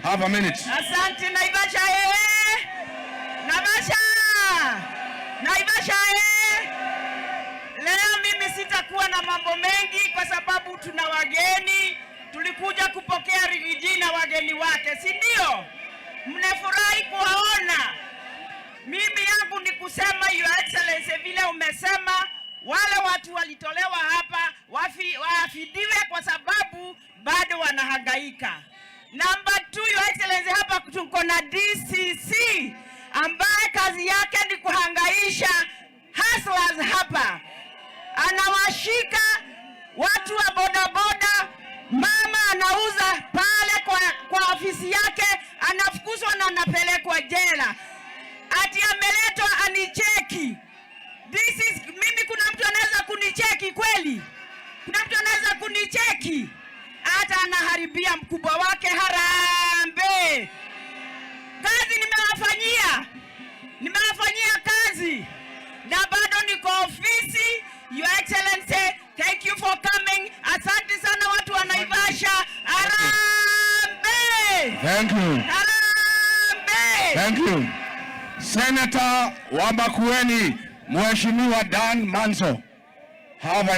Have a minute. Asante Naivasha Naivasha Leo mimi sitakuwa na mambo mengi kwa sababu tuna wageni. Tulikuja kupokea Rigiji na wageni wake, si ndio? Mnafurahi kuwaona. Mimi yangu ni kusema Your Excellency, vile umesema wale watu walitolewa hapa wafidiwe kwa sababu bado wanahangaika. Number 2, Your Excellency, hapa tuko na DCC ambaye kazi yake ni kuhangaisha hustlers hapa. Anawashika watu wa bodaboda, mama anauza pale kwa ofisi yake, anafukuzwa na anapelekwa jela. Ati ameletwa anicheki. Mimi kuna mtu anaweza kunicheki kweli? Kuna mtu anaweza kunicheki? Hata anaharibia mkubwa wake. Harambe. Kazi nimewafanyia kazi na bado niko ofisi. Your Excellency, thank you for coming. Asante sana watu wa Naivasha. Harambe. Thank you. Harambe. Thank you. Senator wa Makueni, Mheshimiwa Dan Manzo. Have a